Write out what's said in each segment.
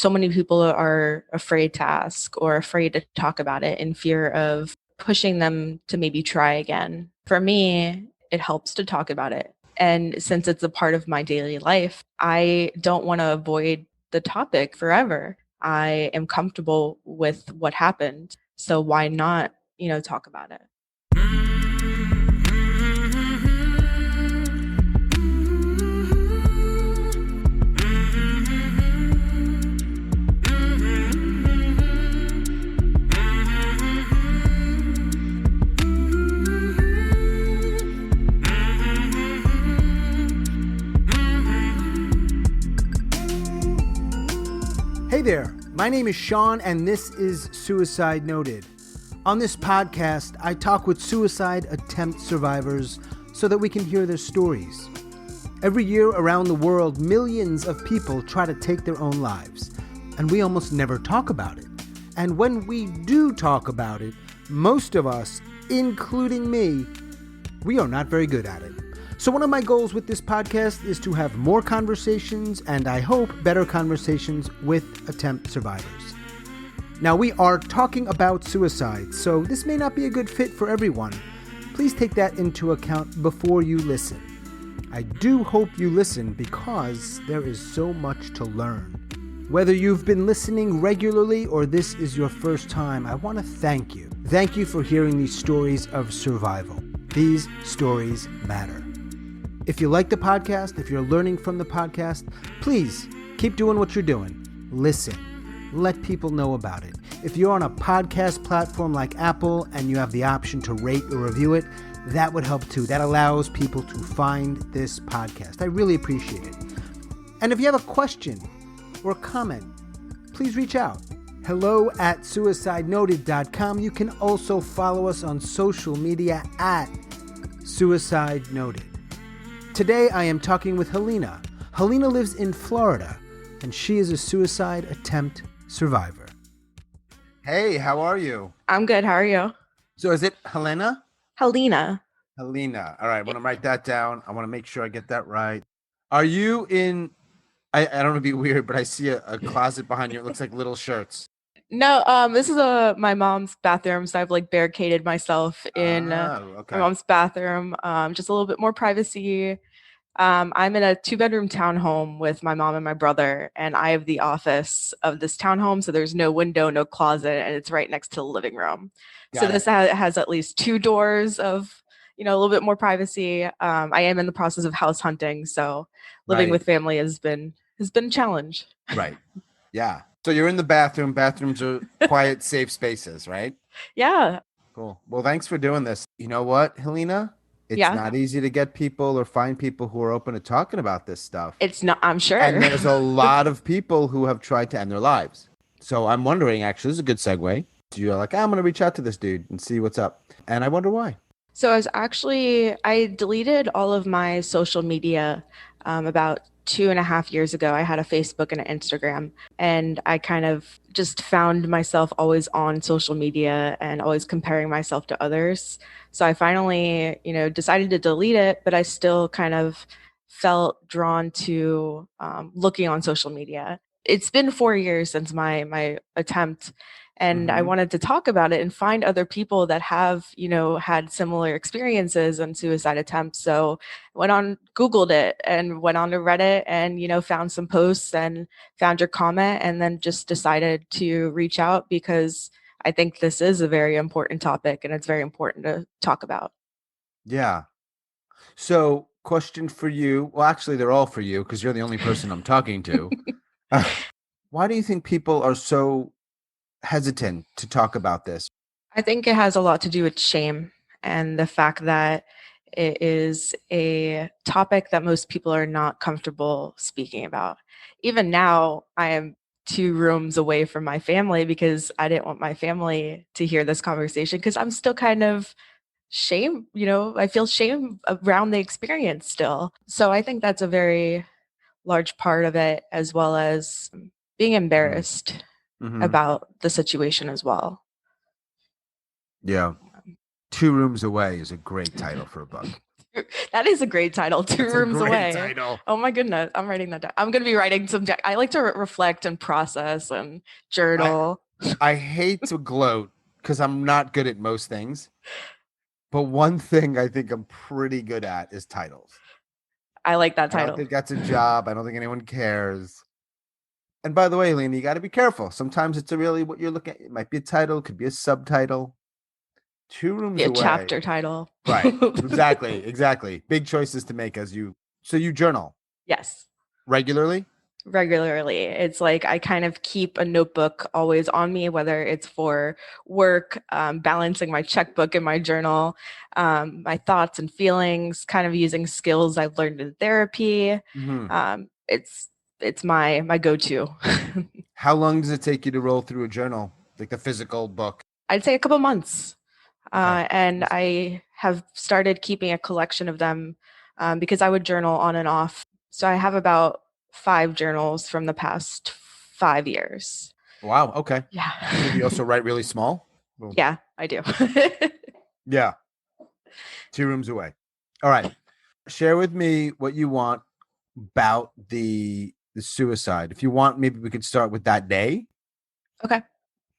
so many people are afraid to ask or afraid to talk about it in fear of pushing them to maybe try again. For me, it helps to talk about it. And since it's a part of my daily life, I don't want to avoid the topic forever. I am comfortable with what happened. So why not, talk about it? Hey there, my name is Sean and this is Suicide Noted. On this podcast, I talk with suicide attempt survivors so that we can hear their stories. Every year around the world, millions of people try to take their own lives, and we almost never talk about it. And when we do talk about it, most of us, including me, we are not very good at it. So one of my goals with this podcast is to have more conversations, and I hope better conversations with attempt survivors. Now, we are talking about suicide, so this may not be a good fit for everyone. Please take that into account before you listen. I do hope you listen because there is so much to learn. Whether you've been listening regularly or this is your first time, I want to thank you. Thank you for hearing these stories of survival. These stories matter. If you like the podcast, if you're learning from the podcast, please keep doing what you're doing. Listen. Let people know about it. If you're on a podcast platform like Apple and you have the option to rate or review it, that would help too. That allows people to find this podcast. I really appreciate it. And if you have a question or a comment, please reach out. hello@suicidenoted.com. You can also follow us on social media at Suicide Noted. Today, I am talking with Helena. Helena lives in Florida, and she is a suicide attempt survivor. Hey, how are you? I'm good. How are you? So is it Helena? Helena. Helena. All right, I want to write that down. I want to make sure I get that right. Are you in, I don't want to be weird, but I see a closet behind you. It looks like little shirts. No, this is my mom's bathroom, so I've barricaded myself in my mom's bathroom. Just a little bit more privacy. I'm in a 2-bedroom townhome with my mom and my brother, and I have the office of this townhome, so there's no window, no closet, and it's right next to the living room. This has at least 2 doors of, a little bit more privacy. I am in the process of house hunting, so living with family has been a challenge. Right. Yeah. So you're in the bathroom. Bathrooms are quiet, safe spaces, right? Yeah. Cool. Well, thanks for doing this. You know what, Helena? It's not easy to get people or find people who are open to talking about this stuff. It's not, I'm sure. And there's a lot of people who have tried to end their lives. So I'm wondering, actually, this is a good segue. You're like, I'm going to reach out to this dude and see what's up. And I wonder why. So I deleted all of my social media about 2.5 years ago. I had a Facebook and an Instagram, and I kind of just found myself always on social media and always comparing myself to others. So I finally, decided to delete it, but I still kind of felt drawn to looking on social media. It's been 4 years since my attempt, and I wanted to talk about it and find other people that have, had similar experiences on suicide attempts. So Googled it and went on to Reddit and, found some posts and found your comment, and then just decided to reach out because I think this is a very important topic and it's very important to talk about. Yeah. So question for you. Well, actually, they're all for you because you're the only person I'm talking to. Why do you think people are so hesitant to talk about this? I think it has a lot to do with shame and the fact that it is a topic that most people are not comfortable speaking about. Even now, I am 2 rooms away from my family because I didn't want my family to hear this conversation because I'm still kind of shame, I feel shame around the experience still. So I think that's a very large part of it, as well as being embarrassed about the situation as well. Yeah. 2 Rooms Away is a great title for a book. That is a great title, Two It's a Rooms great Away. title. Oh my goodness, I'm writing that down. I'm going to be writing some, I like to reflect and process and I journal. I hate to gloat because I'm not good at most things, but one thing I think I'm pretty good at is titles. I like that I don't title. think that's a job. I don't think anyone cares. And by the way, Lena, you got to be careful. Sometimes it's a really what you're looking at. It might be a title, could be a subtitle. Two Be rooms a away. chapter title. Right. Exactly. Exactly. Big choices to make as you. So you journal Yes, regularly. regularly. It's like I kind of keep a notebook always on me, whether it's for work, balancing my checkbook in my journal, my thoughts and feelings, kind of using skills I've learned in therapy. Hmm. It's my go-to. How long does it take you to roll through a journal, like the physical book? I'd say a couple months. Okay. And I have started keeping a collection of them because I would journal on and off. So I have about 5 journals from the past 5 years. Wow. Okay. Yeah. So do you also write really small? Well, Yeah, I do. yeah. Two rooms away. All right. Share with me what you want about the suicide. If you want, maybe we could start with that day. Okay.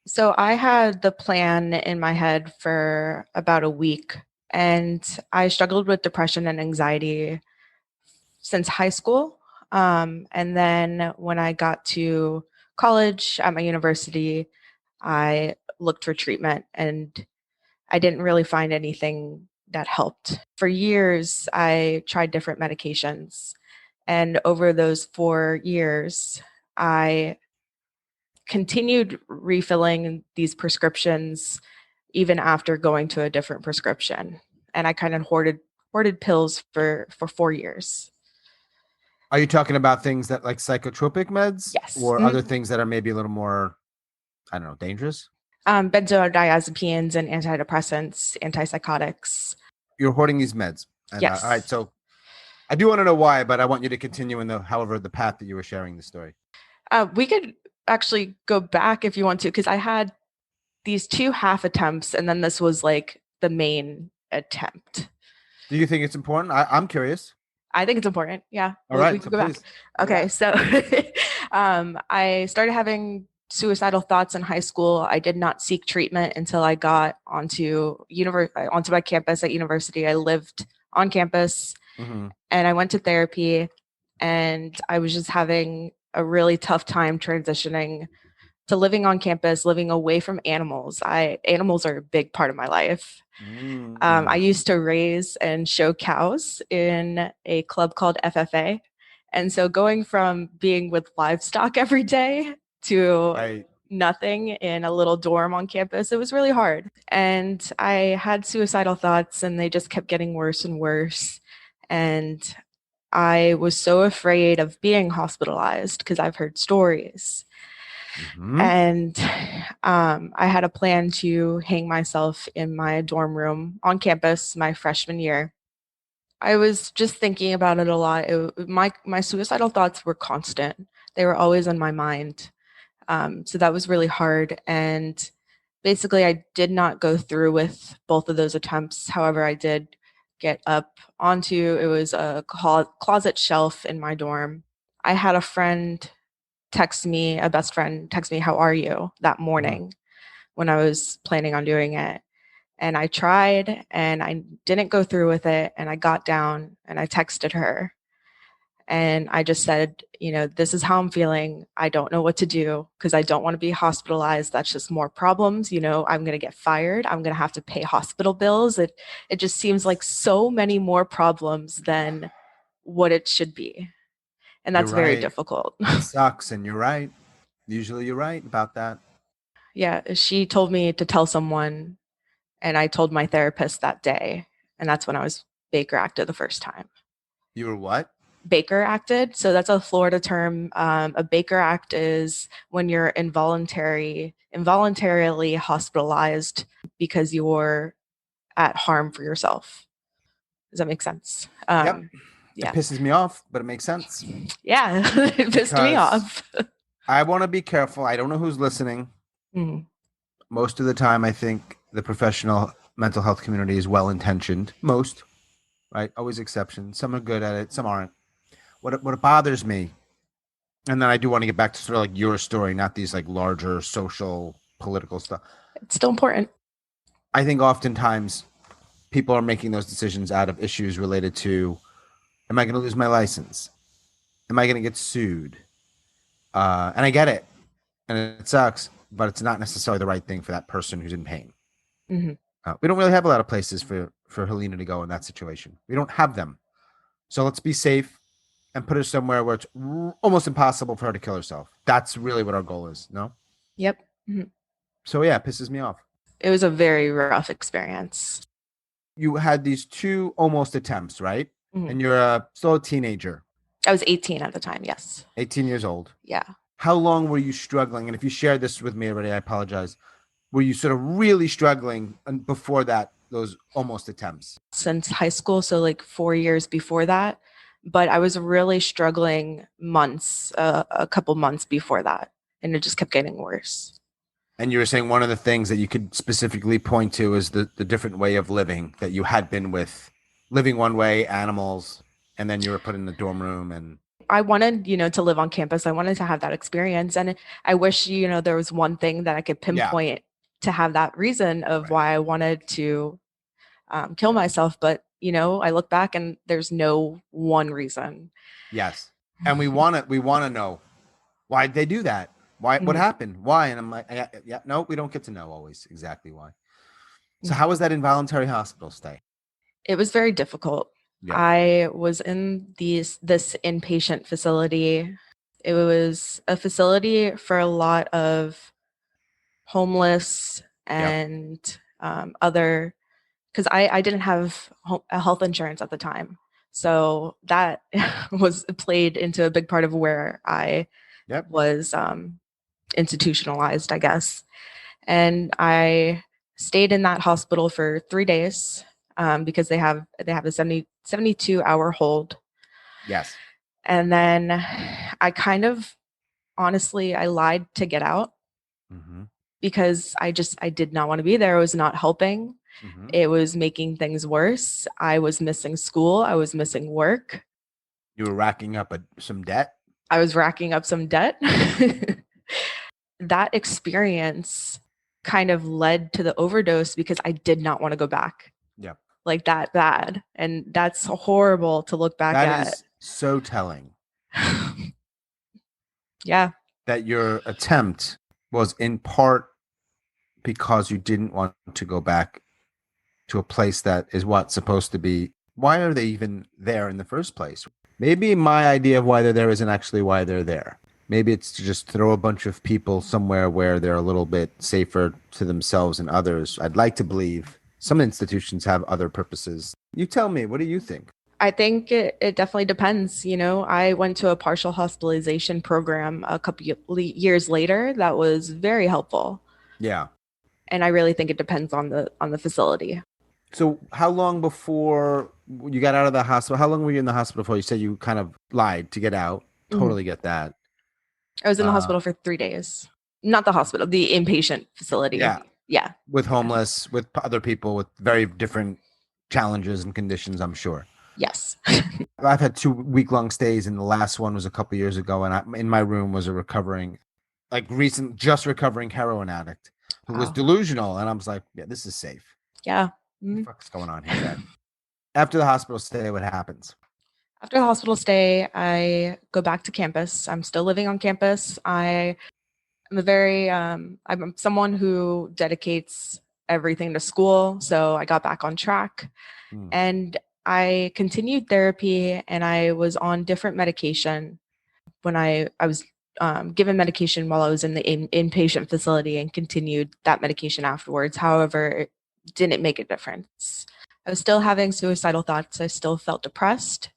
So I had the plan in my head for about a week, and I struggled with depression and anxiety since high school. And then when I got to college at my university, I looked for treatment and I didn't really find anything that helped. For years, I tried different medications. And over those 4 years, I continued refilling these prescriptions even after going to a different prescription. And I kind of hoarded pills for 4 years. Are you talking about things that like psychotropic meds Yes. or other things that are maybe a little more, I don't know, dangerous? Benzodiazepines and antidepressants, antipsychotics. You're hoarding these meds. And all right, Yes. so I do want to know why, but I want you to continue in the, however, the path that you were sharing the story. We could actually go back if you want to, because I had these 2 half attempts, and then this was like the main attempt. Do you think it's important? I'm curious. I think it's important. Yeah, All we right, so could go back. please. Yeah. Okay, so I started having suicidal thoughts in high school. I did not seek treatment until I got onto my campus at university. I lived on campus Hmm. and I went to therapy, and I was just having a really tough time transitioning to living on campus, living away from animals. I Animals are a big part of my life. I Mm. used to raise and show cows in a club called FFA. And so going from being with livestock every day to Right. nothing in a little dorm on campus, it was really hard. And I had suicidal thoughts and they just kept getting worse and worse. And I was so afraid of being hospitalized because I've heard stories. Hmm. And I had a plan to hang myself in my dorm room on campus my freshman year. I was just thinking about it a lot. My suicidal thoughts were constant. They were always on my mind. So that was really hard. And basically, I did not go through with both of those attempts. However, I did get up onto it was a closet shelf in my dorm. I had a best friend text me, "How are you?" that Hmm. morning when I was planning on doing it. And I tried and I didn't go through with it. And I got down and I texted her and I just said, this is how I'm feeling. I don't know what to do because I don't want to be hospitalized. That's just more problems. I'm going to get fired. I'm going to have to pay hospital bills. It just seems like so many more problems than what it should be. And You're that's very right. difficult. It sucks, and you're right. Usually, you're right about that. Yeah, she told me to tell someone, and I told my therapist that day, and that's when I was Baker acted the first time. You were what? Baker acted, so that's a Florida term. A Baker Act is when you're involuntarily hospitalized because you're at harm for yourself. Does that make sense? Yep. It Yeah, pisses me off, but it makes sense yeah, it pissed me because off. I want to be careful. I don't know who's listening. Mm, Most of the time, I think the professional mental health community is well intentioned. Most. right? Always exceptions. Some are good at it, some aren't. What bothers me, and then I do want to get back to sort of like your story, not these like larger social political stuff. It's still important. I think oftentimes people are making those decisions out of issues related to, am I going to lose my license? Am I going to get sued? And I get it, and it sucks, but it's not necessarily the right thing for that person who's in pain. Hmm. We don't really have a lot of places for Helena to go in that situation. We don't have them. So let's be safe and put her somewhere where it's almost impossible for her to kill herself. That's really what our goal is. No. Yep. Hmm. So yeah, it pisses me off. It was a very rough experience. You had these two almost attempts, right? Hmm. And you're still a teenager, I was 18 at the time. Yes. 18 years old. Yeah. How long were you struggling? And if you shared this with me already, I apologize. Were you sort of really struggling before that, those almost attempts? Since high school, so like 4 years before that. But I was really struggling months, a couple months before that, and it just kept getting worse. And you were saying one of the things that you could specifically point to is the different way of living that you had been with, living one way, animals, and then you were put in the dorm room and I wanted, to live on campus. I wanted to have that experience. And I wish, there was one thing that I could yeah, pinpoint to have that reason of right. why I wanted to kill myself. But, I look back and there's no one reason. Yes. And we want to know why they do that. Why, what Mhm, happened? Why? And I'm like, yeah, yeah, no, we don't get to know always exactly why. So mhm. how was that involuntary hospital stay? It was very difficult. Yeah. I was in this inpatient facility. It was a facility for a lot of homeless Yep. and other, because I didn't have a health insurance at the time. So that was played into a big part of where I Yep. was institutionalized, I guess. And I stayed in that hospital for 3 days because they have a 72 hour hold. Yes. And then I kind of honestly I lied to get out Mm-hmm. because I did not want to be there. It was not helping. Mm-hmm. It was making things worse. I was missing school. I was missing work. You were racking up some debt. I was racking up some debt. That experience kind of led to the overdose because I did not want to go back Yep. like that bad. And that's horrible to look back That at. is so telling Yeah. that your attempt was in part because you didn't want to go back to a place that is what supposed to be. Why are they even there in the first place? Maybe my idea of why they're there isn't actually why they're there. Maybe it's to just throw a bunch of people somewhere where they're a little bit safer to themselves and others. I'd like to believe some institutions have other purposes. You tell me, what do you think? I think it definitely depends. I went to a partial hospitalization program a couple years later that was very helpful. Yeah. And I really think it depends on the facility. So, how long before you got out of the hospital? How long were you in the hospital for? You said you kind of lied to get out. Mhm. Totally get that. I was in the Uh, hospital for 3 days. Not the hospital, the inpatient facility. yeah, Yeah. with Yeah. homeless, with other people with very different challenges and conditions, I'm sure. Yes. I've had 2 week long stays, and the last one was a couple years ago. And in my room was a recovering, just recovering heroin addict who was Wow. delusional. And I was like, yeah, this is safe. Yeah. What the Mhm. fuck's going on here, Dad? After the hospital stay, what happens? After the hospital stay, I go back to campus. I'm still living on campus. I'm someone who dedicates everything to school. So I got back on track Hmm. and I continued therapy and I was on different medication when I was given medication while I was in the inpatient facility and continued that medication afterwards. However, it didn't make a difference. I was still having suicidal thoughts. I still felt depressed.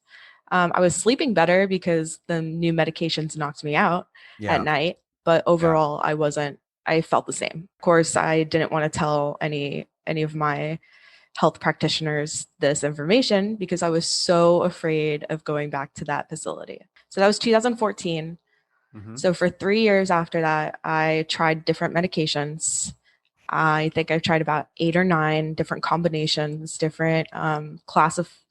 I was sleeping better because the new medications knocked me out at Yeah, night, but yeah, overall, I wasn't. I felt the same. Of course, I didn't want to tell any of my health practitioners this information because I was so afraid of going back to that facility. So that was 2014. hmm, So for 3 years after that, I tried different medications. I think I've tried about 8 or 9 different combinations, different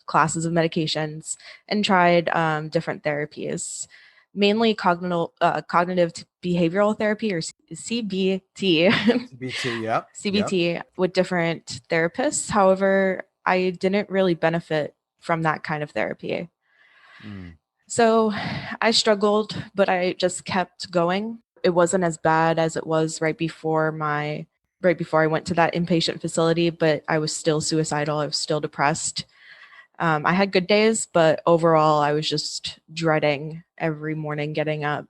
classes of medications and tried different therapies, mainly cognitive behavioral therapy or CBT, CBT, yep, yep. CBT with different therapists. However, I didn't really benefit from that kind of therapy. Mm. So I struggled, but I just kept going. It wasn't as bad as it was right before I went to that inpatient facility, but I was still suicidal. I was still depressed. I had good days, but overall, I was just dreading every morning getting up.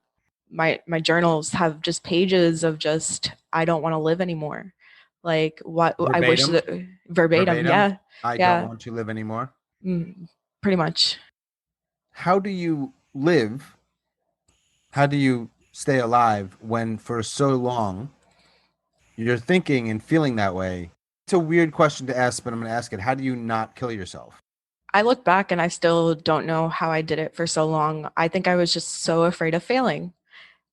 My journals have just pages of just I don't want to live anymore. Like what I wish Verbatim, that verbatim, verbatim. yeah, I don't yeah, want to live anymore. pretty much. How do you live? How do you stay alive when for so long you're thinking and feeling that way? It's a weird question to ask, but I'm going to ask it. How do you not kill yourself? I look back and I still don't know how I did it for so long. I think I was just so afraid of failing.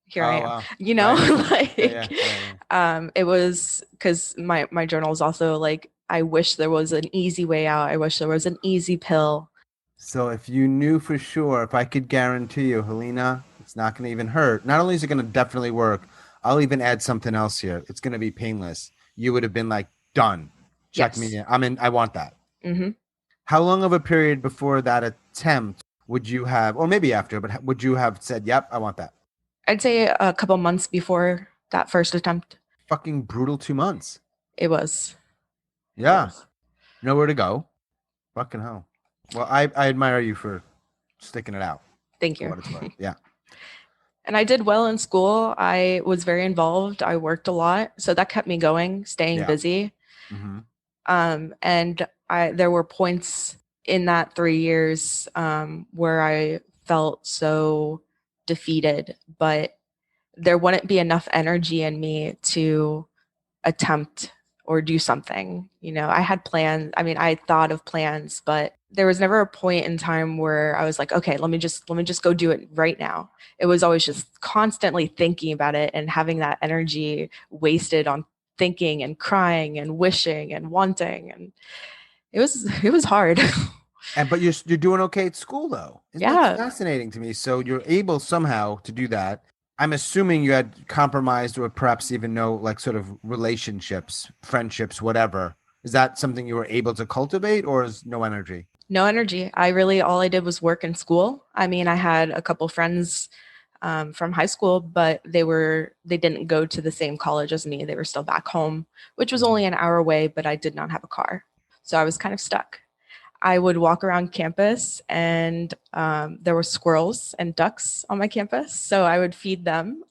Here I Oh, am, wow. you know, Right. Yeah, like yeah, yeah, yeah. it was because my journal is also like I wish there was an easy way out. I wish there was an easy pill. So if you knew for sure, if I could guarantee you, Helena, it's not going to even hurt. Not only is it going to definitely work, I'll even add something else here. It's going to be painless. You would have been like, done. Check me Yes. in. I'm in. I want that. Hmm. How long of a period before that attempt would you have, or maybe after, but would you have said, yep, I want that? I'd say a couple months before that first attempt. Fucking brutal 2 months. It was. It Yeah. was. Nowhere to go. Fucking hell. Well, I admire you for sticking it out Thank for you. what it's worth. Yeah. And I did well in school. I was very involved. I worked a lot, so that kept me going, staying Yeah. busy. Mm-hmm. And I there were points in that 3 years where I felt so defeated, but there wouldn't be enough energy in me to attempt or do something. You know, I had plans. I mean, I thought of plans, but there was never a point in time where I was like, okay, let me just go do it right now. It was always just constantly thinking about it and having that energy wasted on thinking and crying and wishing and wanting, and it was hard. And but you're doing okay at school though. Isn't that Yeah. fascinating to me? So you're able somehow to do that. I'm assuming you had compromised or perhaps even no like sort of relationships, friendships, whatever. Is that something you were able to cultivate or is no energy? No energy. I really all I did was work in school. I mean, I had a couple friends from high school, but they didn't go to the same college as me. They were still back home, which was only Mhm. an hour away, but I did not have a car, so I was kind of stuck. I would walk around campus, and there were squirrels and ducks on my campus, so I would feed them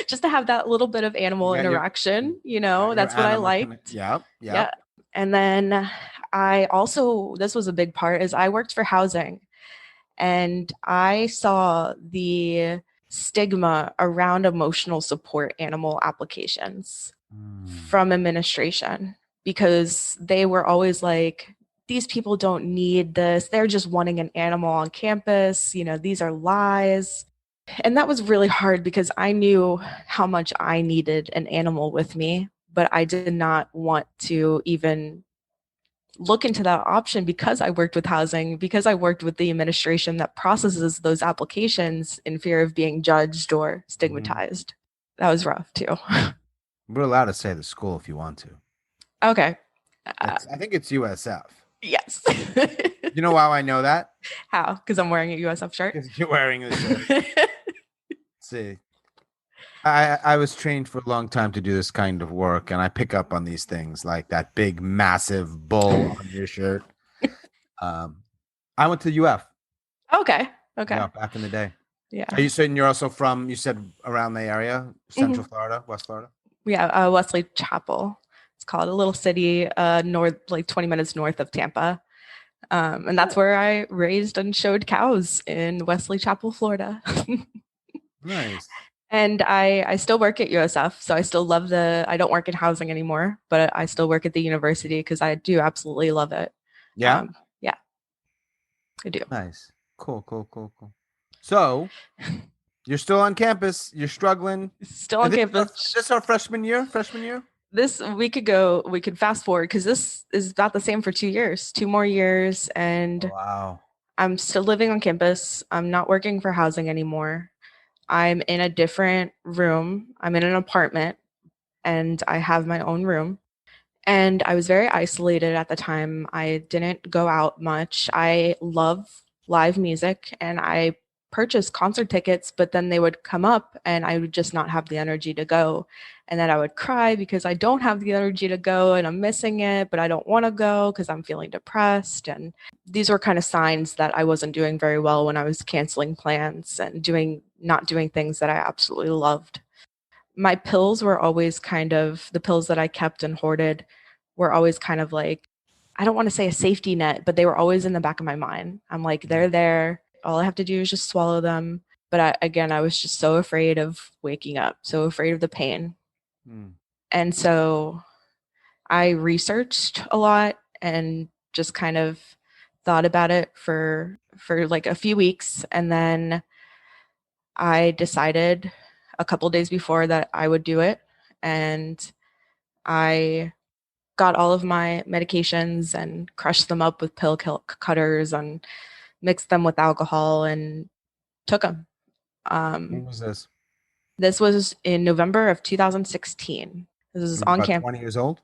just to have that little bit of You animal got interaction. You know, your that's what I animal connect. liked. Yep, Yeah. yep. And then I also, this was a big part, is I worked for housing and I saw the stigma around emotional support animal applications Mm. from administration because they were always like, these people don't need this. They're just wanting an animal on campus. You know, these are lies. And that was really hard because I knew how much I needed an animal with me, but I did not want to even look into that option because I worked with housing, because I worked with the administration that processes those applications in fear of being judged or Hmm. stigmatized. That was rough too. We're allowed to say the school if you want to. Okay. Uh, I think it's USF. yes. You know how I know that? How? Because I'm wearing a USF shirt. Because you're wearing the shirt. See, I was trained for a long time to do this kind of work, and I pick up on these things like that big, massive bull on your shirt. Um, I went to UF, Okay. Okay. yeah, back in the day. Are Yeah. you saying you're also from? You said around the area, Central Hmm. Florida, West Florida. Yeah. Wesley Chapel. It's called a little city, north, like 20 minutes north of Tampa. And that's where I raised and showed cows in Wesley Chapel, Florida. Nice. And I still work at USF, so I still love I don't work in housing anymore, but I still work at the university because I do absolutely love it. Yeah. Yeah, I do. Nice. Cool. Cool. Cool. Cool. So you're still on campus. You're struggling. Still Is on campus. this our freshman year? Freshman year? this we could fast forward because this is about the same for 2 years, 2 more years, Oh, and wow. I'm still living on campus. I'm not working for housing anymore. I'm in a different room. I'm in an apartment and I have my own room. And I was very isolated at the time. I didn't go out much. I love live music and I purchased concert tickets, but then they would come up and I would just not have the energy to go. And then I would cry because I don't have the energy to go and I'm missing it, but I don't want to go because I'm feeling depressed. And these were kind of signs that I wasn't doing very well when I was canceling plans and not doing things that I absolutely loved. My pills were always kind of the pills that I kept and hoarded were always kind of like, I don't want to say a safety net, but they were always in the back of my mind. I'm like, they're there. All I have to do is just swallow them. But again, I was just so afraid of waking up, so afraid of the pain. Mm. And so I researched a lot and just kind of thought about it for like a few weeks and then I decided a couple days before that I would do it and I got all of my medications and crushed them up with cutters and mixed them with alcohol and took them. When Um, was this? this was in November of 2016. This is When you're on about camp. 20 years old?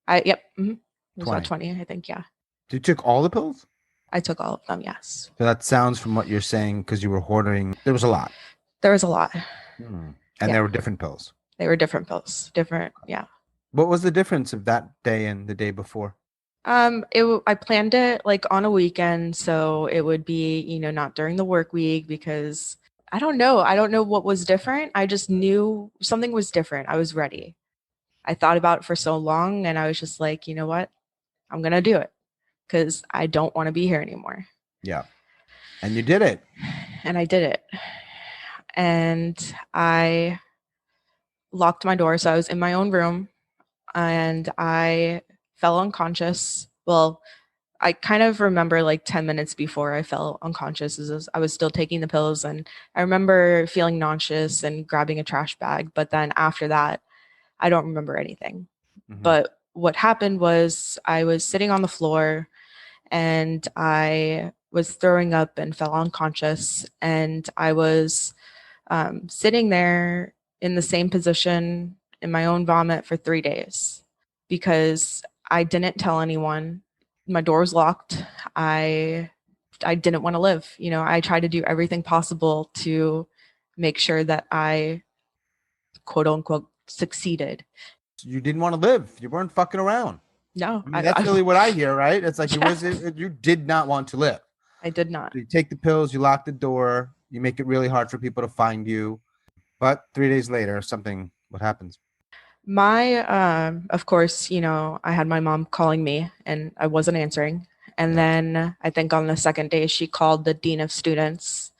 Yep. It was about 20. 20, I think. Yeah. You took all the pills? I took all of them. Yes. So that sounds from what you're saying, because you were hoarding, there was a lot. There was a lot. Hmm. And Yeah. there were different pills. They were different pills. Different. Yeah. What was the difference of that day and the day before? I planned it like on a weekend, so it would be, not during the work week because I don't know. I don't know what was different. I just knew something was different. I was ready. I thought about it for so long and I was just like, you know what? I'm gonna do it because I don't want to be here anymore. Yeah. And you did it. And I did it. And I locked my door. So I was in my own room and I fell unconscious. Well, I kind of remember like 10 minutes before I fell unconscious as I was still taking the pills and I remember feeling nauseous and grabbing a trash bag, but then after that, I don't remember anything. Hmm. But what happened was I was sitting on the floor and I was throwing up and fell unconscious and I was sitting there in the same position in my own vomit for 3 days because I didn't tell anyone. My door was locked. I I didn't want to live. I tried to do everything possible to make sure that I quote unquote succeeded. You didn't want to live. You weren't fucking around. No, I mean, that's really what I hear, right? It's like yeah, you did not want to live. I did not. So you take the pills, you lock the door, you make it really hard for people to find you. But 3 days later, what happens? Of course, I had my mom calling me and I wasn't answering. And Yeah. then I think on the second day, she called the dean of students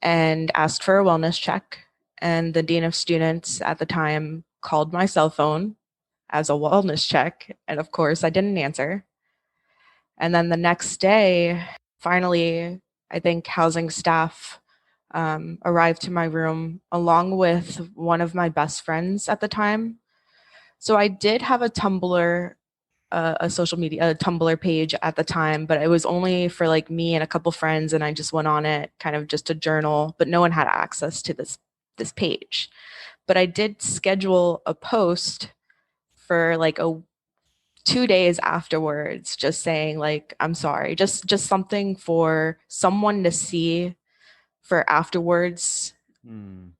and asked for a wellness check. And the dean of students at the time called my cell phone as a wellness check. And of course, I didn't answer. And then the next day, finally, I think housing staff arrived to my room along with one of my best friends at the time. So I did have a social media, a Tumblr page at the time, but it was only for like me and a couple friends, and I just went on it kind of just to journal, but no one had access to this page. But I did schedule a post for like a 2 days afterwards, just saying like I'm sorry, just something for someone to see for afterwards. Hmm.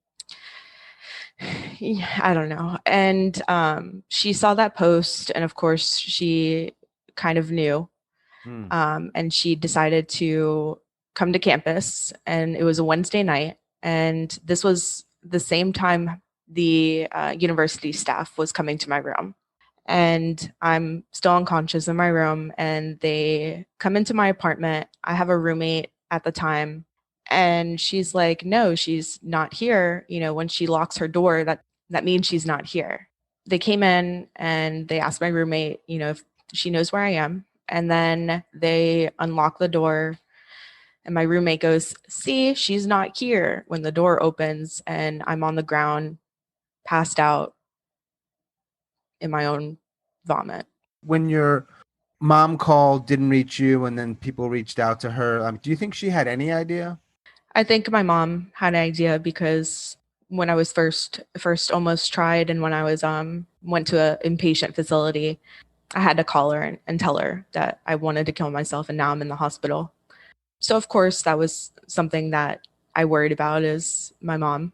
Yeah, I don't know. And she saw that post, and of course, she kind of knew. Hmm. And she decided to come to campus, and it was a Wednesday night. And this was the same time the university staff was coming to my room. And I'm still unconscious in my room, and they come into my apartment. I have a roommate at the time, and she's like, no, she's not here. When she locks her door, that means she's not here. They came in and they asked my roommate, if she knows where I am. And then they unlock the door and my roommate goes, see, she's not here when the door opens and I'm on the ground, passed out, in my own vomit. When your mom called, didn't reach you, and then people reached out to her, do you think she had any idea? I think my mom had an idea because when I was first almost tried and when I was went to a inpatient facility, I had to call her and tell her that I wanted to kill myself and now I'm in the hospital. So of course that was something that I worried about is my mom.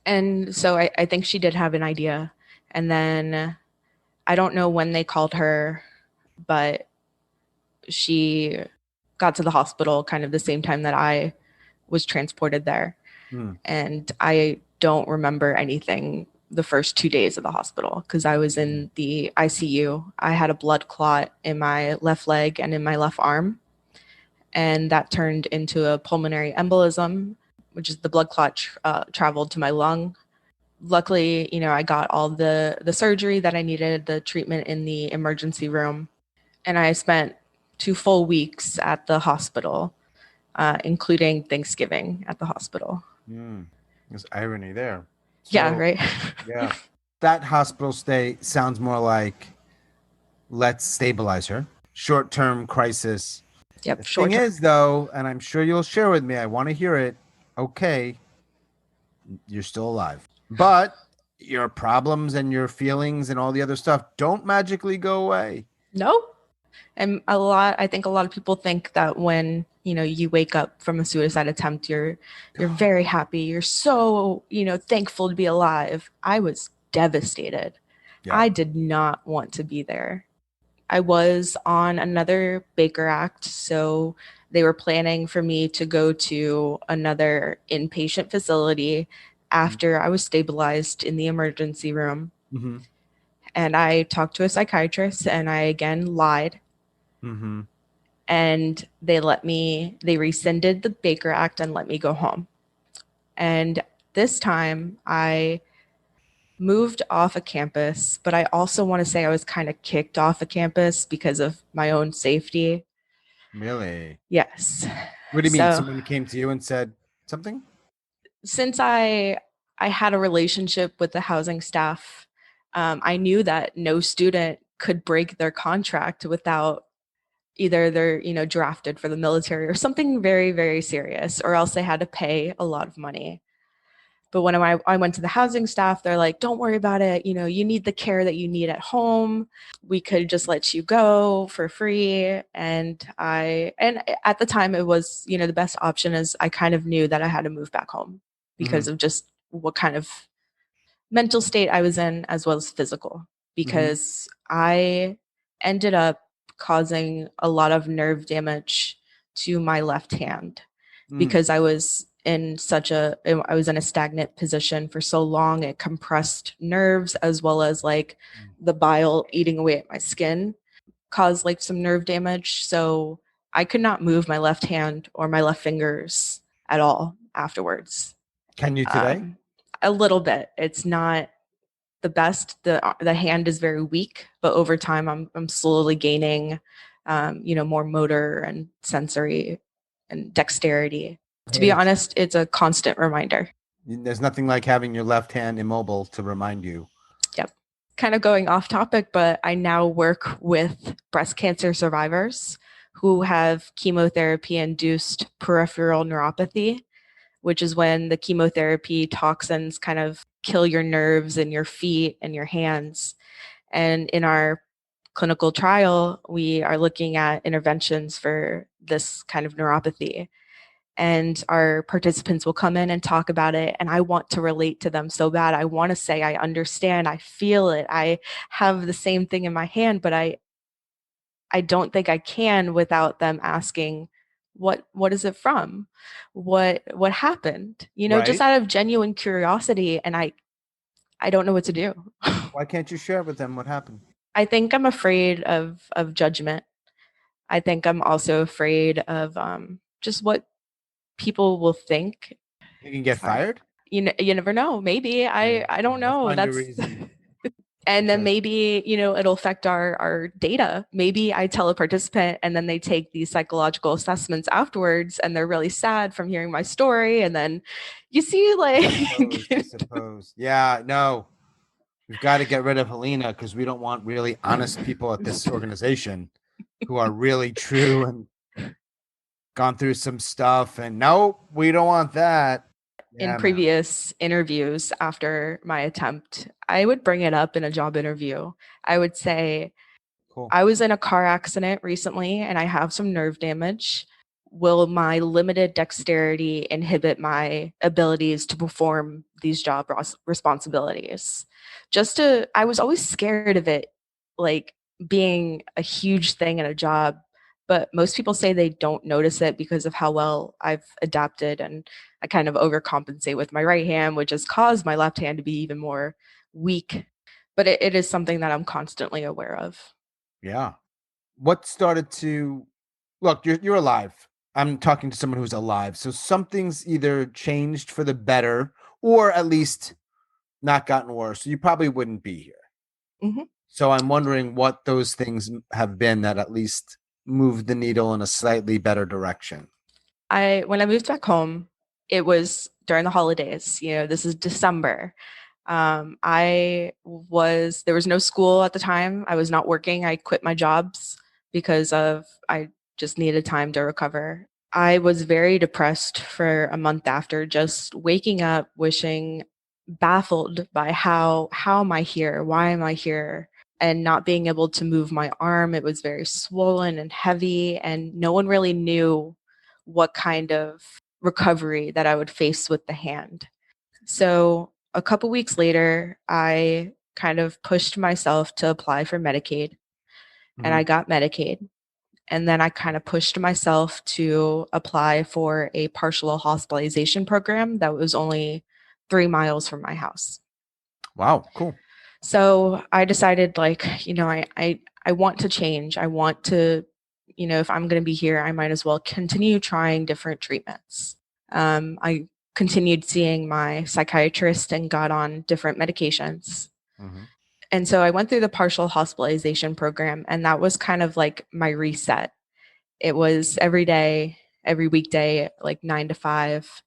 And so I think she did have an idea. And then I don't know when they called her, but she got to the hospital kind of the same time that I was transported there. Hmm. And I don't remember anything the first 2 days of the hospital because I was in the ICU. I had a blood clot in my left leg and in my left arm, and that turned into a pulmonary embolism, which is the blood clot traveled to my lung. Luckily, I got all the surgery that I needed, the treatment in the emergency room, and I spent 2 full weeks at the hospital, including Thanksgiving at the hospital. Hmm. There's irony there. Yeah, So, right. yeah, that hospital stay sounds more like let's stabilize her. Short-term crisis. The Yep, thing short term. is, though, and I'm sure you'll share with me, I want to hear it. Okay, you're still alive. But your problems and your feelings and all the other stuff don't magically go away. No. And I think a lot of people think that when, you wake up from a suicide attempt, you're very happy. You're so, thankful to be alive. I was devastated. Yeah. I did not want to be there. I was on another Baker Act, so they were planning for me to go to another inpatient facility after I was stabilized in the emergency room. Mm-hmm. And I talked to a psychiatrist and I again lied, Mm-hmm. and they rescinded the Baker Act and let me go home. And this time I moved off a campus, but I also want to say I was kind of kicked off a campus because of my own safety. Really? Yes. What do you mean? So Someone came to you and said something? since I had a relationship with the housing staff, I knew that no student could break their contract without either they're drafted for the military or something very very serious, or else they had to pay a lot of money. But when I went to the housing staff, they're like, don't worry about it, you need the care that you need at home, we could just let you go for free. And at the time it was the best option, is I kind of knew that I had to move back home Mm-hmm. because of just what kind of mental state I was in as well as physical, Mm-hmm. because I ended up causing a lot of nerve damage to my left hand Mm. because I was in a stagnant position for so long. It compressed nerves as well as like the bile eating away at my skin caused like some nerve damage. So I could not move my left hand or my left fingers at all afterwards. Can you today? Um, a little bit. It's not the best. The hand is very weak, but over time I'm slowly gaining more motor and sensory and dexterity. To be Hey, honest, it's a constant reminder. there's nothing like having your left hand immobile to remind you. Yep. Kind of going off topic, but I now work with breast cancer survivors who have chemotherapy induced peripheral neuropathy, which is when the chemotherapy toxins kind of kill your nerves in your feet and your hands. And in our clinical trial, we are looking at interventions for this kind of neuropathy. And our participants will come in and talk about it. And I want to relate to them so bad. I want to say, I understand, I feel it, I have the same thing in my hand, but I don't think I can without them asking, what is it from? What happened? Just Right? out of genuine curiosity. And I don't know what to do. Why can't you share with them what happened? I think I'm afraid of judgment. I think I'm also afraid of just what people will think. You can get Sorry. fired? You never know. Maybe Yeah. I don't Let's know. find a That's reason. and then Because maybe, it'll affect our data. Maybe I tell a participant and then they take these psychological assessments afterwards and they're really sad from hearing my story. And then you see, I suppose. like, I suppose. Yeah, no. We've got to get rid of Helena because we don't want really honest people at this organization who are really true and gone through some stuff. And no, we don't want that. In Yeah, man. previous interviews after my attempt, I would bring it up in a job interview. I would say, Cool. I was in a car accident recently and I have some nerve damage. Will my limited dexterity inhibit my abilities to perform these job responsibilities? I was always scared of it, like being a huge thing in a job, but most people say they don't notice it because of how well I've adapted and I kind of overcompensate with my right hand, which has caused my left hand to be even more weak. But it is something that I'm constantly aware of. Yeah. What started to look? You're alive. I'm talking to someone who's alive. So something's either changed for the better, or at least not gotten worse. So you probably wouldn't be here. Mhm. So I'm wondering what those things have been that at least moved the needle in a slightly better direction. When I moved back home, it was during the holidays. This is December. There was no school at the time. I was not working. I quit my jobs because I just needed time to recover. I was very depressed for a month after, just waking up wishing, baffled by how am I here? Why am I here? And not being able to move my arm. It was very swollen and heavy, and no one really knew what kind of recovery that I would face with the hand. So a couple weeks later, I kind of pushed myself to apply for Medicaid, and Mm-hmm. I got Medicaid. And then I kind of pushed myself to apply for a partial hospitalization program that was only 3 miles from my house. Wow, cool. So I decided, like, I want to change. I want to, if I'm going to be here, I might as well continue trying different treatments. I continued seeing my psychiatrist and got on different medications. Mm-hmm. And so I went through the partial hospitalization program, and that was kind of like my reset. It was every day, every weekday, like 9 to 5.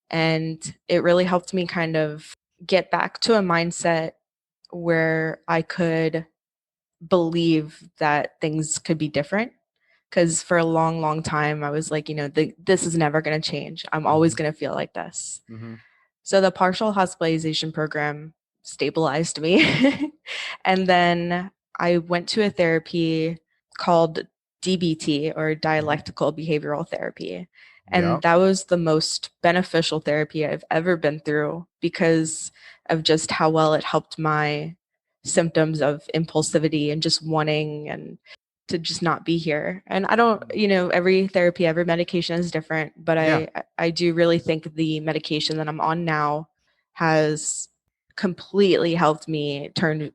And it really helped me kind of get back to a mindset where I could believe that things could be different. Because for a long, long time, I was like, this is never going to change. I'm always Mm-hmm. going to feel like this. Mm-hmm. So the partial hospitalization program stabilized me. And then I went to a therapy called DBT, or Mm-hmm. dialectical behavioral therapy. Yeah. And that was the most beneficial therapy I've ever been through because of just how well it helped my symptoms of impulsivity and just wanting and to just not be here. And I don't, every therapy, every medication is different, but Yeah. I do really think the medication that I'm on now has completely helped me turn,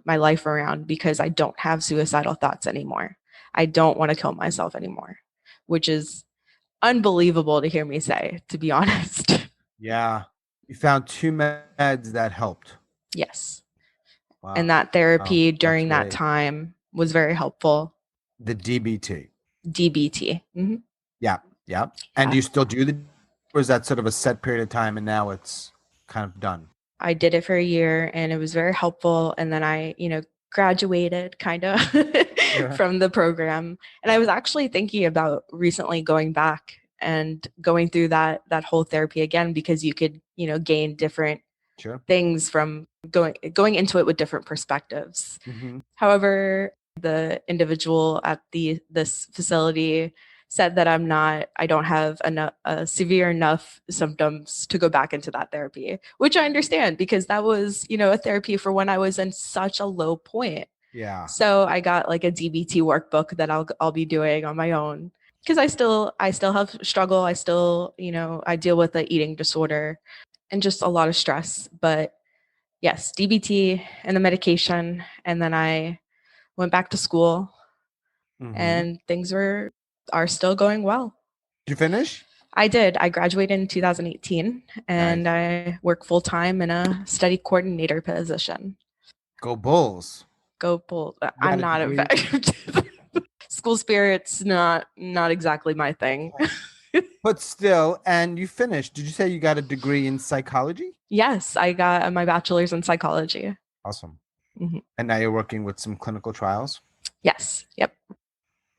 my life around because I don't have suicidal thoughts anymore. I don't want to kill myself anymore, which is unbelievable to hear me say, to be honest. Yeah. You found two meds that helped. Yes. And Wow. that Wow. therapy That's during that great. time was very helpful. The DBT. DBT. Yeah. Yeah. And do Yeah. you still do the, or is that sort of a set period of time and now it's kind of done? I did it for a year and it was very helpful. And then I, graduated kind of Yeah. from the program. And I was actually thinking about recently going back and going through that whole therapy again because you could, gain different Sure. things from going into it with different perspectives. Mm-hmm. However, the individual at this facility said that I don't have enough severe enough symptoms to go back into that therapy, which I understand because that was, a therapy for when I was in such a low point. Yeah. So I got like a DBT workbook that I'll be doing on my own because I still have struggle. I still, I deal with the eating disorder and just a lot of stress, but yes, DBT and the medication. And then I went back to school Mm-hmm. and things are still going well. Did you finish? I did. I graduated in 2018 and Nice. I work full time in a study coordinator position. Go Bulls. Go Bulls. You I'm got a not degree. a school spirit's not exactly my thing. But still, and you finished. Did you say you got a degree in psychology? Yes, I got my bachelor's in psychology. Awesome. Mhm. And now you're working with some clinical trials. Yes. Yep.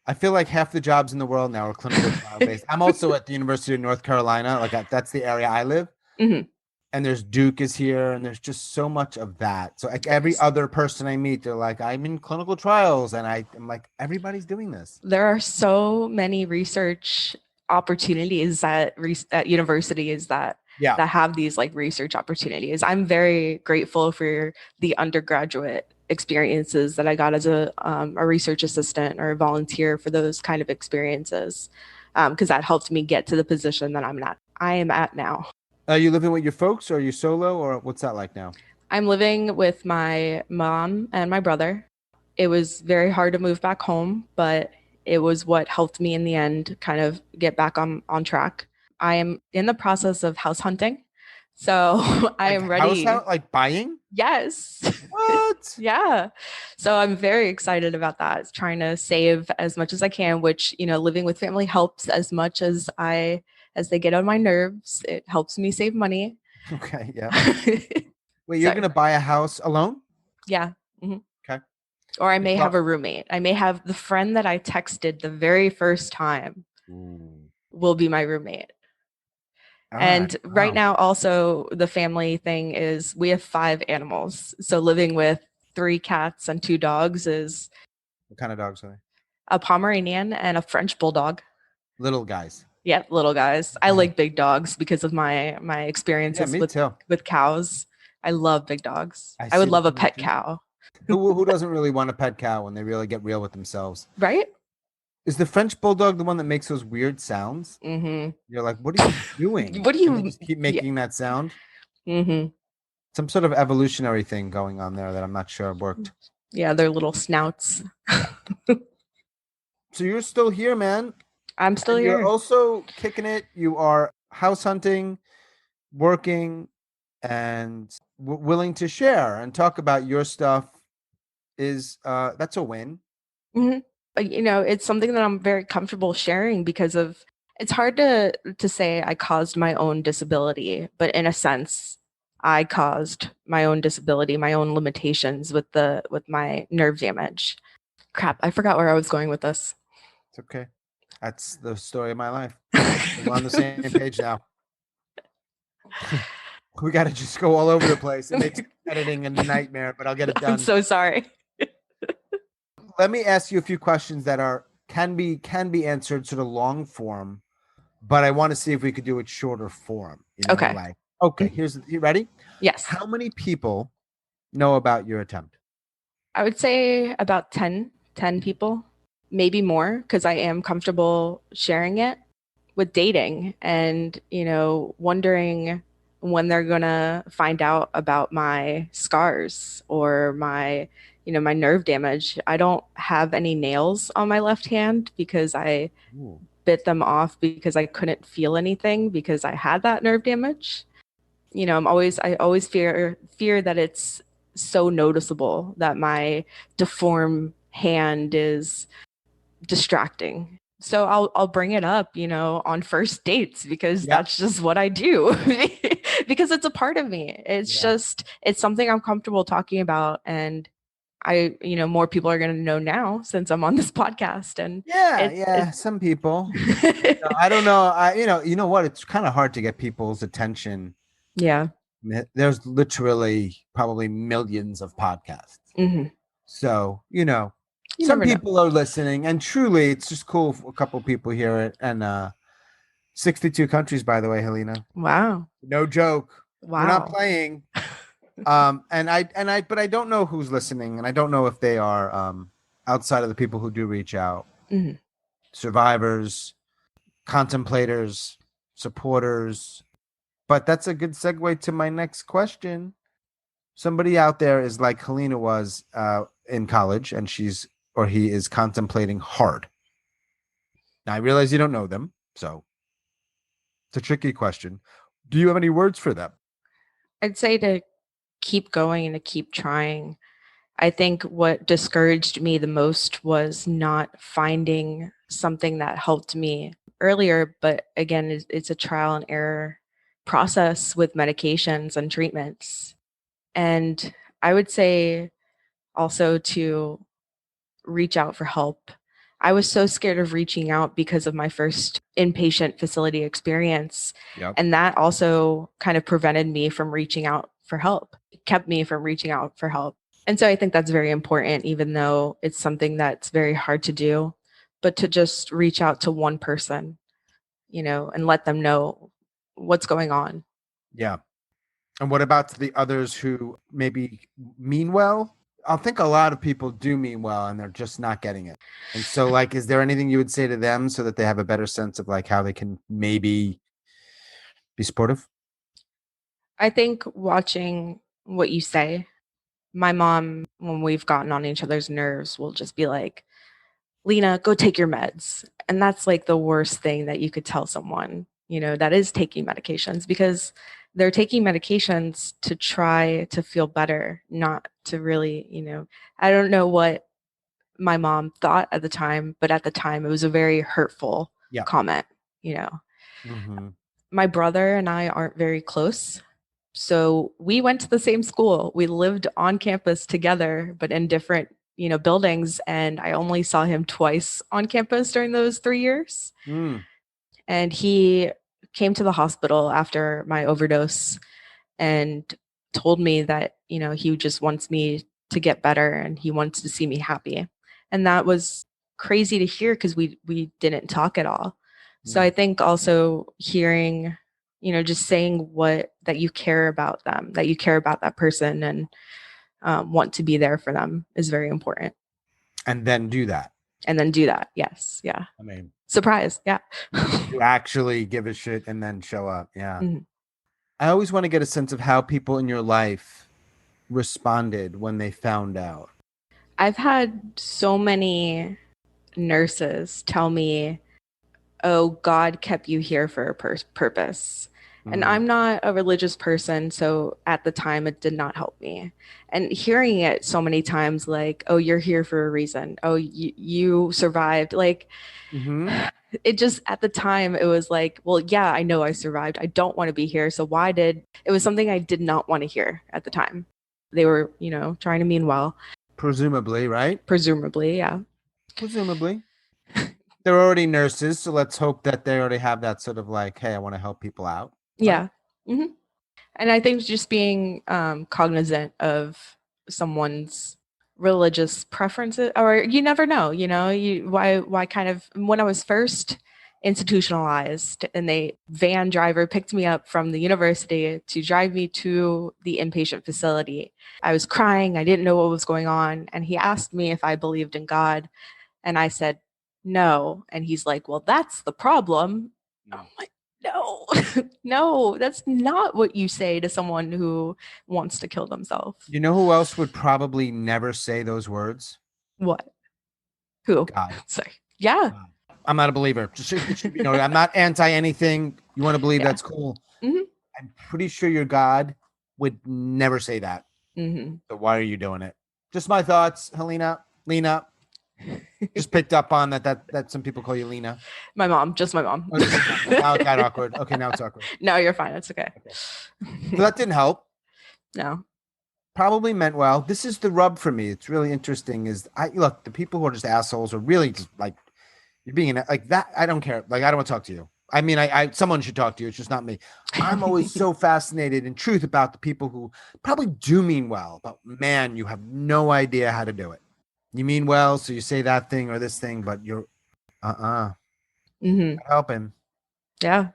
I feel like half the jobs in the world now are clinical trial based. I'm also at the University of North Carolina. That's the area I live. Mhm. And there's Duke is here, and there's just so much of that. So like every There's other person I meet, they're like, I'm in clinical trials, and I'm like, everybody's doing this. there are so many research opportunities at universities Yeah. that have these like research opportunities. I'm very grateful for the undergraduate experiences that I got as a research assistant or a volunteer for those kind of experiences, because that helped me get to the position that I am at now. Are you living with your folks, or are you solo, or what's that like now? I'm living with my mom and my brother. It was very hard to move back home, but it was what helped me in the end kind of get back on track. I am in the process of house hunting. So I Like am house ready. out, like buying? Yes. What? Yeah. So I'm very excited about that. It's trying to save as much as I can, which, living with family helps as much as they get on my nerves. It helps me save money. Okay, yeah. Wait, you're So gonna buy a house alone? yeah. Mhm. Okay. Or I You may have thought- a roommate. I may have the friend that I texted the very first time Ooh. will be my roommate. All right. And right Wow. now, also, the family thing is we have 5 animals. So living with 3 cats and 2 dogs is What kind of dogs are they? a Pomeranian and a French bulldog. Little guys. Yeah, little guys. I Okay. like big dogs because of my Yeah, experiences me too. with cows. I love big dogs. I I see would the love a pet connection. cow, Who doesn't really want a pet cow when they really get real with themselves? right? Is the French bulldog the one that makes those weird sounds? Mm-hmm. You're like, what are you doing? What do And they you? just keep Yeah. making that sound. Mm-hmm. Some sort of evolutionary thing going on there that I'm not sure worked. Yeah, their little snouts. Yeah. So you're still here, man. I'm still And you're here. also kicking it. You are house hunting, working, and willing to share and talk about your stuff is that's a win. Hmm. It's something that I'm very comfortable sharing because of it's hard to say I caused my own disability, but in a sense, I caused my own disability, my own limitations with my nerve damage. Crap, I forgot where I was going with this. It's okay. That's the story of my life. We're on the same page now. We got to just go all over the place. It makes editing a nightmare, but I'll get it I'm done. so sorry. Let me ask you a few questions that are can be answered sort of long form, but I want to see if we could do it shorter form. Okay. Like okay, you ready? Yes. How many people know about your attempt? I would say about 10 people, maybe more, because I am comfortable sharing it with dating and, wondering when they're gonna find out about my scars or my nerve damage. I don't have any nails on my left hand because I Ooh. bit them off because I couldn't feel anything because I had that nerve damage. I always fear that it's so noticeable that my deformed hand is distracting. So I'll bring it up, on first dates because Yeah. that's just what I do. Because it's a part of me. Yeah. It's something I'm comfortable talking about, and more people are going to know now since I'm on this podcast, and Yeah, it yeah. Some people. I don't know. You know what? It's kind of hard to get people's attention. yeah. There's literally probably millions of podcasts. Hmm. So, You some never know. people are listening, and truly it's just cool if a couple people hear it. And 62 countries, by the way, Helena. Wow. No joke. We're not Wow. playing. But I don't know who's listening, and I don't know if they are outside of the people who do reach out. Hmm. Survivors, contemplators, supporters. But that's a good segue to my next question. Somebody out there is like Helena was in college, and he is contemplating hard. Now I realize you don't know them, so it's a tricky question. Do you have any words for them? I'd say to keep going and to keep trying. I think what discouraged me the most was not finding something that helped me earlier. But again, it's a trial and error process with medications and treatments. And I would say also to reach out for help. I was so scared of reaching out because of my first inpatient facility experience. Yep. And that also kind of prevented me from reaching out for help, it kept me from reaching out for help. And so I think that's very important, even though it's something that's very hard to do, but to just reach out to one person, and let them know what's going on. Yeah. And what about the others who maybe mean well? I think a lot of people do mean well and they're just not getting it. And so, like, is there anything you would say to them so that they have a better sense of like how they can maybe be supportive? I think watching what you say, my mom, when we've gotten on each other's nerves, will just be like, Lena, go take your meds. And that's like the worst thing that you could tell someone, that is taking medications, because they're taking medications to try to feel better, not to really, I don't know what my mom thought at the time, but at the time it was a very hurtful Yeah. comment, Mm-hmm. My brother and I aren't very close. So we went to the same school. We lived on campus together, but in different, buildings. And I only saw him twice on campus during those 3 years. Mm. And he came to the hospital after my overdose and told me that, he just wants me to get better and he wants to see me happy. And that was crazy to hear because we didn't talk at all. So I think also hearing, just saying that you care about them, that you care about that person and want to be there for them is very important. And then do that. And then do that. Yes. Yeah. I mean, Surprise. Yeah. you actually give a shit and then show up. Yeah. Mhm. I always want to get a sense of how people in your life responded when they found out. I've had so many nurses tell me, oh, God kept you here for a purpose. And Mm. I'm not a religious person, so at the time it did not help me. And hearing it so many times, like, oh, you're here for a reason. Oh, you survived. Like, Mm-hmm. it just, at the time, it was like, well, yeah, I know I survived. I don't want to be here. So it was something I did not want to hear at the time. They were, trying to mean well. Presumably, right? Presumably, yeah. Presumably. They're already nurses, so let's hope that they already have that sort of like, hey, I want to help people out. Yeah. Hmm. And I think just being cognizant of someone's religious preferences, or you never know, why kind of, when I was first institutionalized and the van driver picked me up from the university to drive me to the inpatient facility, I was crying. I didn't know what was going on. And he asked me if I believed in God. And I said, no. And he's like, well, that's the problem. I'm like, no, no, that's not what you say to someone who wants to kill themselves. You know who else would probably never say those words? What? Who? God. Sorry. Yeah. God. I'm not a believer. Just I'm not anti anything. You want to believe Yeah. that's cool. Hmm. I'm pretty sure your God would never say that. Hmm. So why are you doing it? Just my thoughts, Helena. Lena. Just picked up on that some people call you Lena. My mom, just my mom. Oh, now it got awkward. Okay, now it's awkward. No, you're fine. It's okay. So that didn't help. No. Probably meant well. This is the rub for me. It's really interesting. Is I look, the people who are just assholes are really just like, you're being like that. I don't care. Like, I don't want to talk to you. I mean, I someone should talk to you. It's just not me. I'm always so fascinated in truth about the people who probably do mean well, but man, you have no idea how to do it. You mean well, so you say that thing or this thing, but you're not helping. Yeah.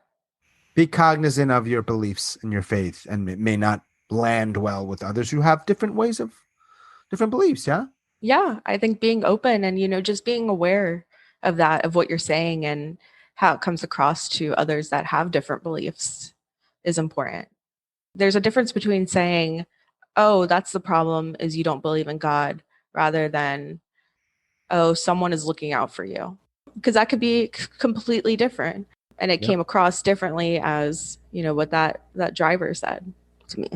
Be cognizant of your beliefs and your faith, and it may not land well with others who have different ways of different beliefs. Yeah. Yeah. I think being open and, just being aware of that, of what you're saying and how it comes across to others that have different beliefs is important. There's a difference between saying, oh, that's the problem is you don't believe in God, rather than, oh, someone is looking out for you. Because that could be completely different. And it came across differently as, what that driver said to me.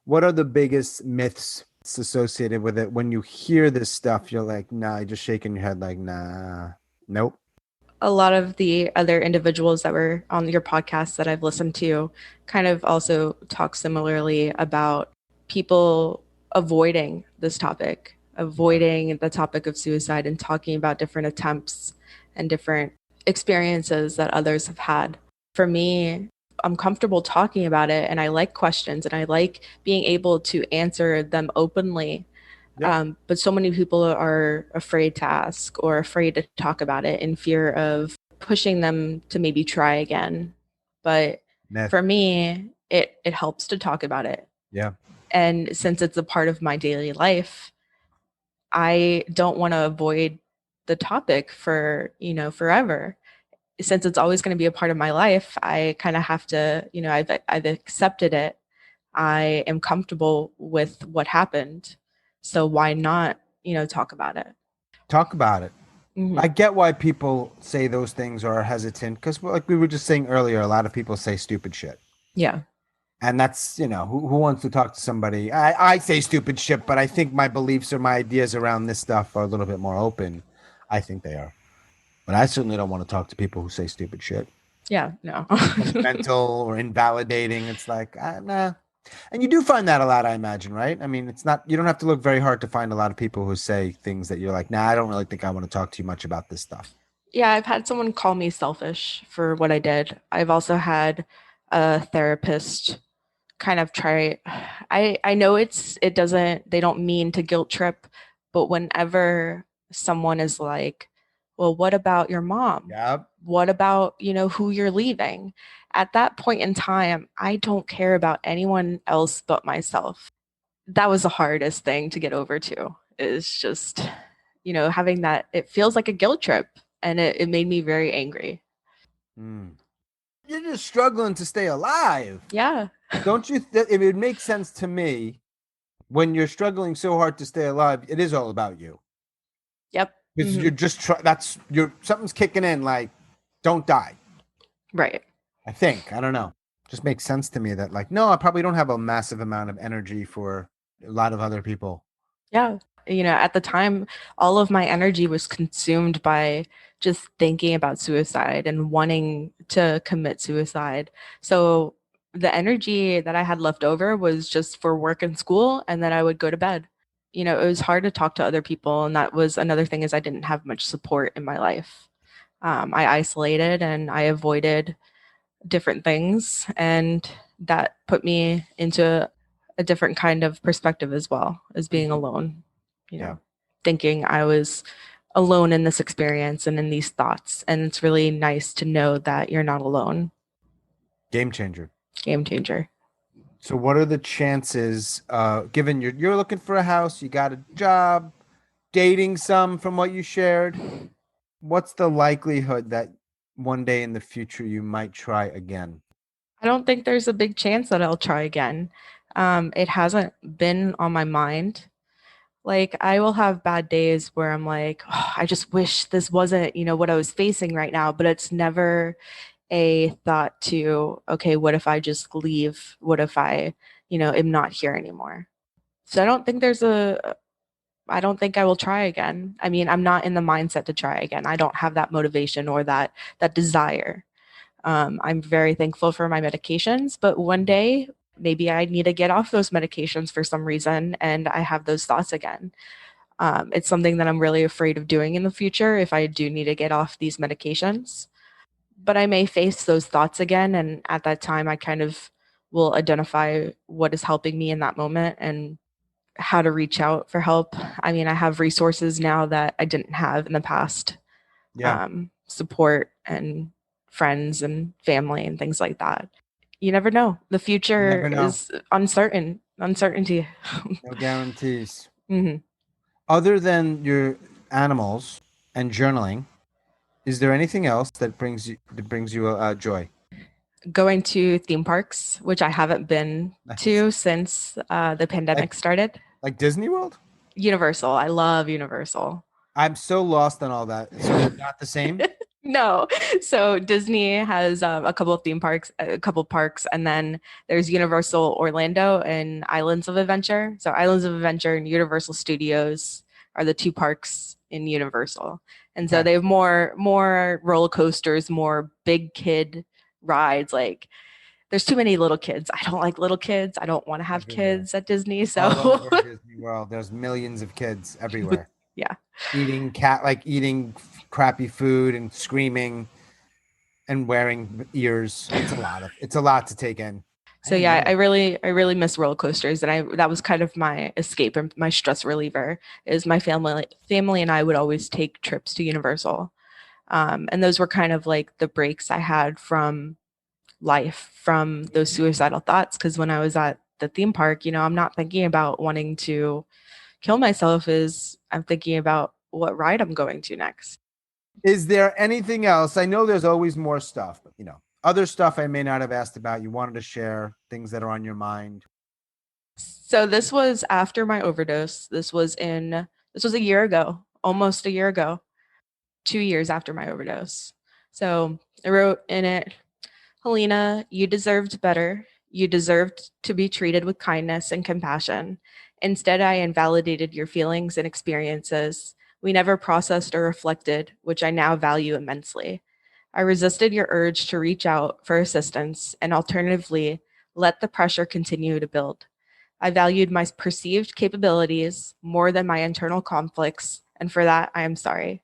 What are the biggest myths associated with it? When you hear this stuff, you're like, nah, you're just shaking your head like, nah, nope. A lot of the other individuals that were on your podcast that I've listened to kind of also talk similarly about people avoiding this topic, Yeah. avoiding the topic of suicide and talking about different attempts and different experiences that others have had. For me, I'm comfortable talking about it and I like questions and I like being able to answer them openly. Yep. But so many people are afraid to ask or afraid to talk about it in fear of pushing them to maybe try again. But Myth. for me, it helps to talk about it. Yeah. And since it's a part of my daily life, I don't want to avoid the topic for, forever. Since it's always going to be a part of my life, I kind of have to, I've accepted it. I am comfortable with what happened. So why not, talk about it? Talk about it. I Hmm. get why people say those things or are hesitant because, like we were just saying earlier, a lot of people say stupid shit. Yeah. And that's, who wants to talk to somebody? I say stupid shit, but I think my beliefs or my ideas around this stuff are a little bit more open. I think they are. But I certainly don't want to talk to people who say stupid shit. Yeah. No. Judgmental or invalidating. It's like, nah. And you do find that a lot, I imagine, right? I mean, it's not, you don't have to look very hard to find a lot of people who say things that you're like, nah, I don't really think I want to talk too much about this stuff. Yeah, I've had someone call me selfish for what I did. I've also had a therapist kind of try. I know it doesn't, they don't mean to guilt trip, but whenever someone is like, well, what about your mom? Yeah. What about, who you're leaving? At that point in time, I don't care about anyone else but myself. That was the hardest thing to get over too. Is just, having that, it feels like a guilt trip and it made me very angry. Hmm. You're just struggling to stay alive. Yeah. Don't you? If it makes sense to me, when you're struggling so hard to stay alive, it is all about you. Yep. Because Hmm. you're just that's something's kicking in. Like, don't die. Right. I think I don't know. Just makes sense to me that like, no, I probably don't have a massive amount of energy for a lot of other people. Yeah. At the time, all of my energy was consumed by just thinking about suicide and wanting to commit suicide. So the energy that I had left over was just for work and school, and then I would go to bed. It was hard to talk to other people, and that was another thing is I didn't have much support in my life. I isolated and I avoided different things, and that put me into a different kind of perspective as well as being Mhm. alone, you Yeah. know, thinking I was alone in this experience and in these thoughts. And it's really nice to know that you're not alone. Game changer. Game changer. So, what are the chances? Given you're looking for a house, you got a job, dating some from what you shared. What's the likelihood that one day in the future you might try again? I don't think there's a big chance that I'll try again. It hasn't been on my mind. Like, I will have bad days where I'm like, oh, I just wish this wasn't, what I was facing right now, but it's never a thought to, okay, what if I just leave? What if I, am not here anymore? So I don't think I will try again. I mean, I'm not in the mindset to try again. I don't have that motivation or that desire. I'm very thankful for my medications, but one day maybe I need to get off those medications for some reason and I have those thoughts again. It's something that I'm really afraid of doing in the future if I do need to get off these medications. But I may face those thoughts again. And at that time, I kind of will identify what is helping me in that moment and how to reach out for help. I mean, I have resources now that I didn't have in the past, Yeah, support and friends and family and things like that. You never know. The you future never know. is uncertainty. No guarantees. Hmm. Other than your animals and journaling, is there anything else that brings you joy? Going to theme parks, which I haven't been Nice. to since the Like pandemic started. like Disney World? Universal. I love Universal. I'm so lost on all that. So they're not the same? No. So Disney has a couple of theme parks, a couple of parks, and then there's Universal Orlando and Islands of Adventure. So Islands of Adventure and Universal Studios are the two parks in Universal. And so Okay. they have more roller coasters, more big kid rides. Like there's too many little kids. I don't like little kids. I don't want to have Everywhere. kids at Disney. All So over Disney World, there's millions of kids everywhere yeah. eating crappy food and screaming and wearing ears. It's a lot to take in. I So didn't yeah, know. I really miss roller coasters, and I that was kind of my escape and my stress reliever. Is my family and I would always take trips to Universal, and those were kind of like the breaks I had from life, from those suicidal thoughts. Because when I was at the theme park, I'm not thinking about wanting to kill myself. Is I'm thinking about what ride I'm going to next. Is there anything else? I know there's always more stuff, but other stuff I may not have asked about. You wanted to share things that are on your mind. So this was after my overdose. This was a year ago, almost a year ago, 2 years after my overdose. So I wrote in it, Helena, you deserved better. You deserved to be treated with kindness and compassion. Instead, I invalidated your feelings and experiences. We never processed or reflected, which I now value immensely. I resisted your urge to reach out for assistance and alternatively let the pressure continue to build. I valued my perceived capabilities more than my internal conflicts, and for that, I am sorry.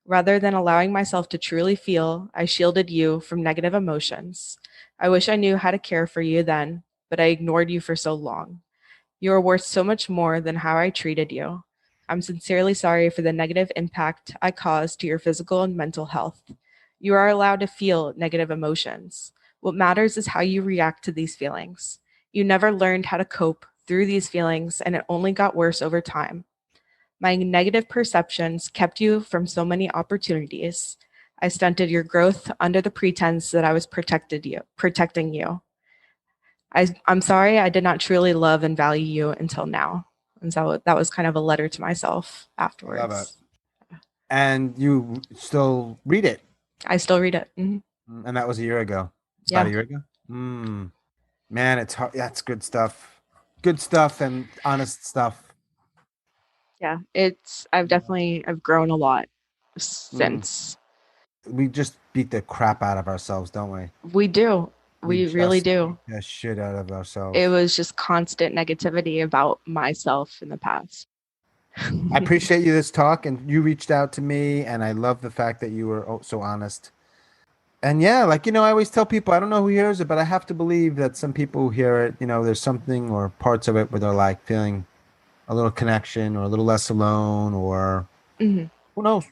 Rather than allowing myself to truly feel, I shielded you from negative emotions. I wish I knew how to care for you then, but I ignored you for so long. You are worth so much more than how I treated you. I'm sincerely sorry for the negative impact I caused to your physical and mental health. You are allowed to feel negative emotions. What matters is how you react to these feelings. You never learned how to cope through these feelings, and it only got worse over time. My negative perceptions kept you from so many opportunities. I stunted your growth under the pretense that I was protecting you. I'm sorry I did not truly love and value you until now. And so that was kind of a letter to myself I love it. afterwards. And you still read it. I still read it. Mhm. And that was a year ago. About Yeah. a year ago. Man, it's hard. Yeah, it's good stuff. Good stuff and honest stuff. Yeah. I've grown a lot Mm. since. We just beat the crap out of ourselves, don't we? We do. We We really just beat do. the shit out of It ourselves. was just constant negativity about myself in the past. I appreciate you this talk, and you reached out to me, and I love the fact that you were so honest. And yeah, I always tell people, I don't know who hears it, but I have to believe that some people who hear it, there's something or parts of it where they're like feeling a little connection or a little less alone, or Mhm. who knows?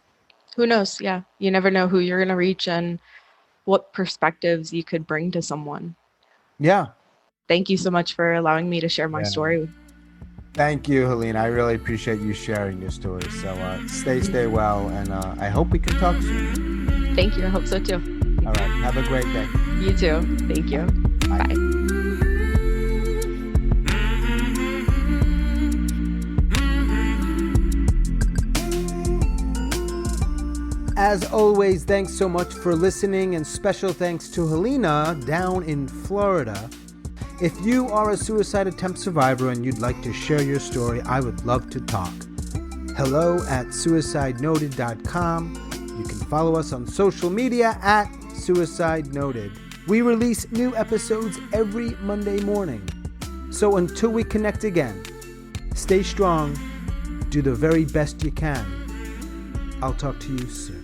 Who knows? Yeah. You never know who you're going to reach and what perspectives you could bring to someone. Yeah. Thank you so much for allowing me to share my Yeah. story. Thank you, Helena. I really appreciate you sharing your story. So stay well, and I hope we can talk soon. Thank you. I hope so too. All right. Have a great day. You too. Thank you. Bye. Bye. As always, thanks so much for listening, and special thanks to Helena down in Florida. If you are a suicide attempt survivor and you'd like to share your story, I would love to talk. hello@suicidenoted.com. You can follow us on social media at Suicide Noted. We release new episodes every Monday morning. So until we connect again, stay strong, do the very best you can. I'll talk to you soon.